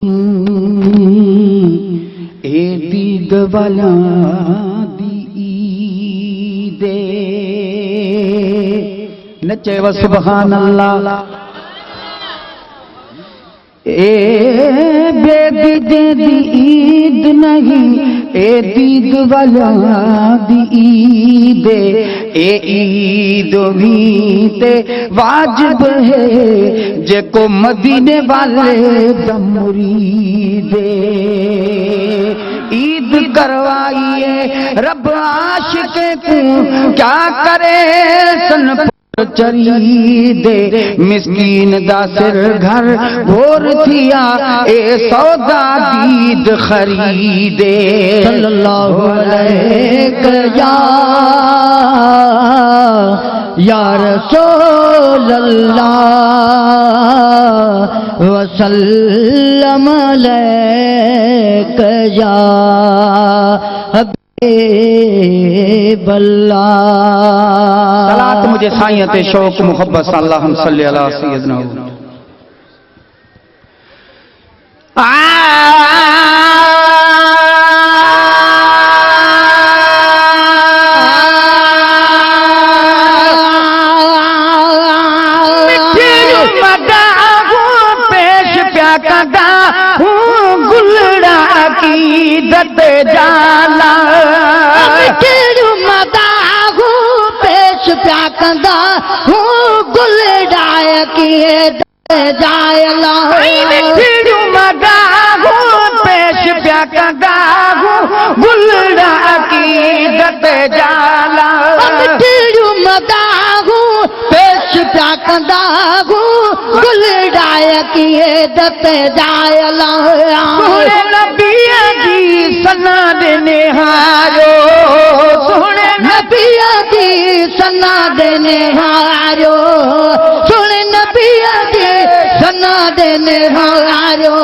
ए दीद वाला दी ईदे नचे व सुभान अल्लाह। ए बेदीदे दी ईद नहीं ए दीद वाला दी ईदे ए ईद मीते वाजिब है जेको मदीने वाले दा मुरीदे। ईद करवाइए रब आशिक को क्या करे सन चरी दे मिस्कीन दा सिर घर घोर थिया ए सौदा दीद खरीदे। सल्लल्लाहु अलैहि या रसूल अल्लाह वसल्लम अलैका या बल्ला। सलात मुझे साईं ते शौक मोहब्बत अल्लाहुम्मा सल्ली अला सय्यदना। पेश प्या कदा गुलड़ा की दत जाला प्या कंदा हूँ गुलड़ाए किए जायला मदा हूँ पेश प्या कंदा हूँ गुलड़ा की दत जाला मदा हूँ पेश प्या कंदा हूँ गुलड़ाए किए दत जायला। नबिया जी सना देने हारो सुने नबिया जी सना देने हारो सुन नबिया जी सना देने हारो।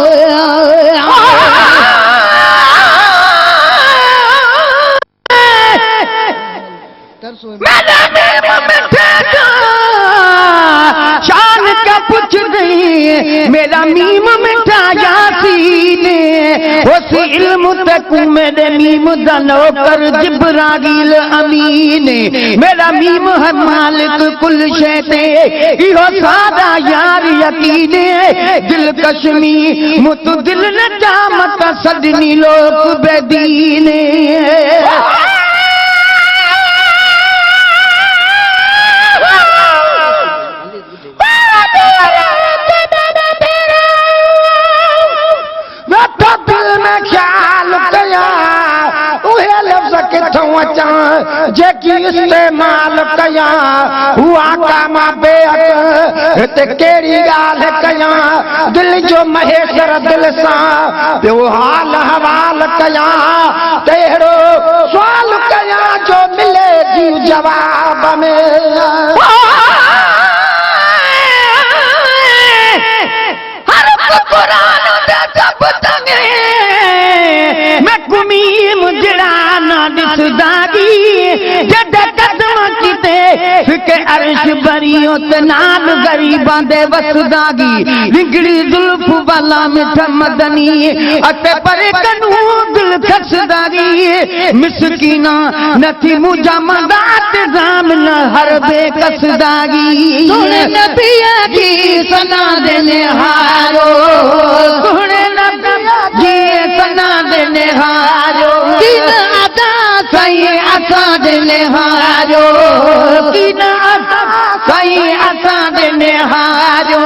शान का पूछ गई मेरा मीम मिठा यासीन उस इल्म तक मेरे मीम दा नौकर जिब्राइल अमीन मेरा मीम है मालिक कुल शै ते इहो सादा यार यकीन दिल कश्मी मुत दिल न चामत सदनी लोक बेदीन। जेकी इस्तेमाल कया हुआ कामा बेअक ते केड़ी गाल कया दिल जो महेश्वर दिल सा पियो हाल हवाल कया तेरो सवाल कया जो मिले जी जवाब में। हर कुरान दे जब तंगे मैं कुमीम जड़ा ना दिसदागी जद कदम किते फिके अर्श बरियो ते नाल गरीबां दे वसदागी निगड़ी जुल्फ वाला मिठा मदनी अते परे कनू दिल खसदागी मिसकीना नथी मुजा मदात जाम न हर बेकसदागी। सुन नबिया की सना देने हारो सुन नबिया की सना देने हारो किन अदा सही असा देने हारो किन अदा सही असा देने हारो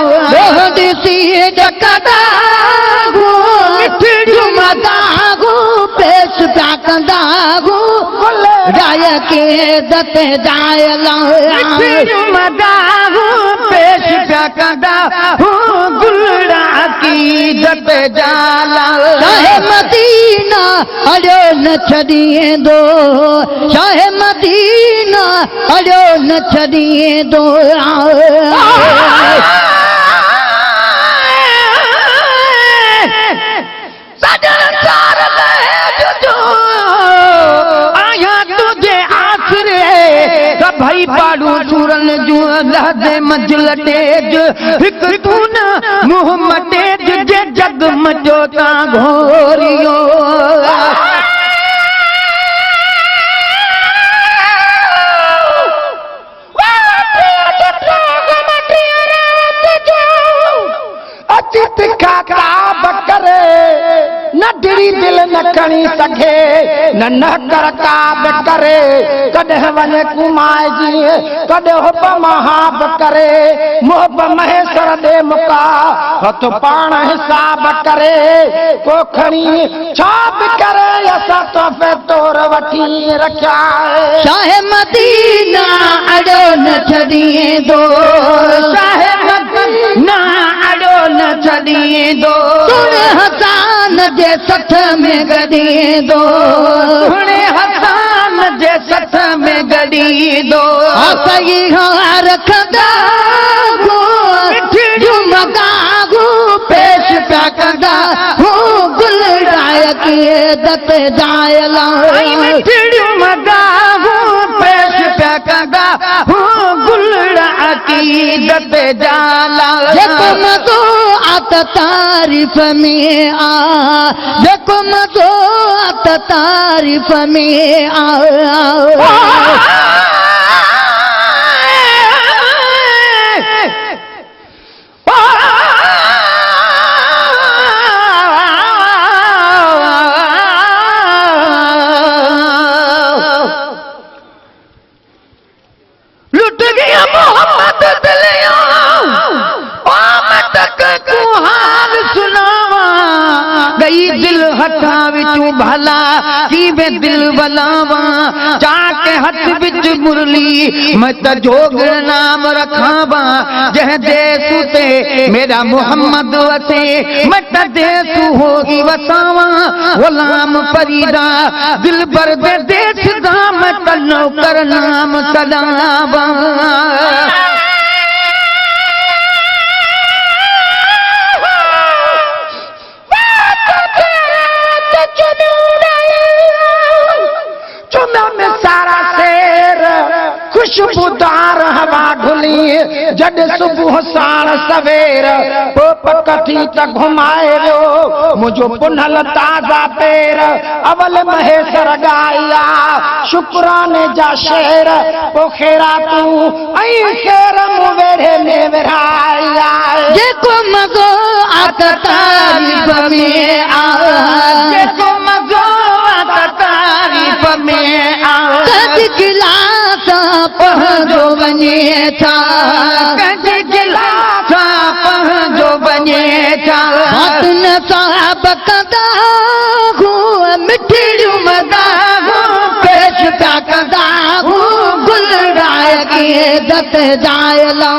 दिसी डकदा गो जुमदा गो पेश प्या कंदा गो राय के दत जायला जुमदा गो पेश प्या कंदा गुलड़ा की दत जाला। शाहे मदीना अड़ो न छड़िए दो शाहे मदीना अड़ो न छड़िए दो। आया तुझे आसरे भाई पाड़ू सूरन जो अल्लाह दे मंजिल तेज हिक तू न मुहम्मद तेज जे जग मजो ता घोरियो अचित खाता बकरे न डिड़ी दिल न खणी सघे न करता बकरे कॾहिं वञे कुमाए जी कॾहिं हुब महाब करे मोहब महेश्वर दे मुका हथ पाण हिसाब करे को खणी छा बि करे असां तोहफ़े तौर वठी रखिया शाह मदीना अड़ो न छॾींदो शाह मदीना अड़ो न छॾींदो सुण हसान जे सथ में गॾींदो सुण हसान जे सथ में गॾींदो सही रखंदा पेश पिया कंदा हू गुल दत जायला मगा हू पेश पिया कंदा हू गुल अकीदत जाला जेको मज़ो आत तारीफ़ में आ जेको मज़ो आत तारीफ़ में आ दिल हथा विचू भला की वे दिल बलावा जाके हथ बिच मुरली मैं त जोग नाम रखावा जह देसु ते मेरा मोहम्मद वसे मैं त देसु होगी वसावा गुलाम फरीदा दिल बर दे देस दा मैं त नौकर नाम सदावा खुशबूदार हवा घुली जड सुबह साण सवेर पोप कठी त घुमाए वियो मुझो पुनल ताज़ा पेर अवल महेश्वर गाया शुक्राने जा शेर पोखेरा तू ऐं शेर मुवेरे में विराया जेको मज़ो आत तारीफ़ में आ जेको मज़ो आत तारीफ़ में आ कद गिलास पहुंचो वञे था कद गिलास पहुंचो वञे था बात न साहब कंदा हू मिठड़ियूं मदा हू पेश पिया कंदा हू गुल राय की दत जायला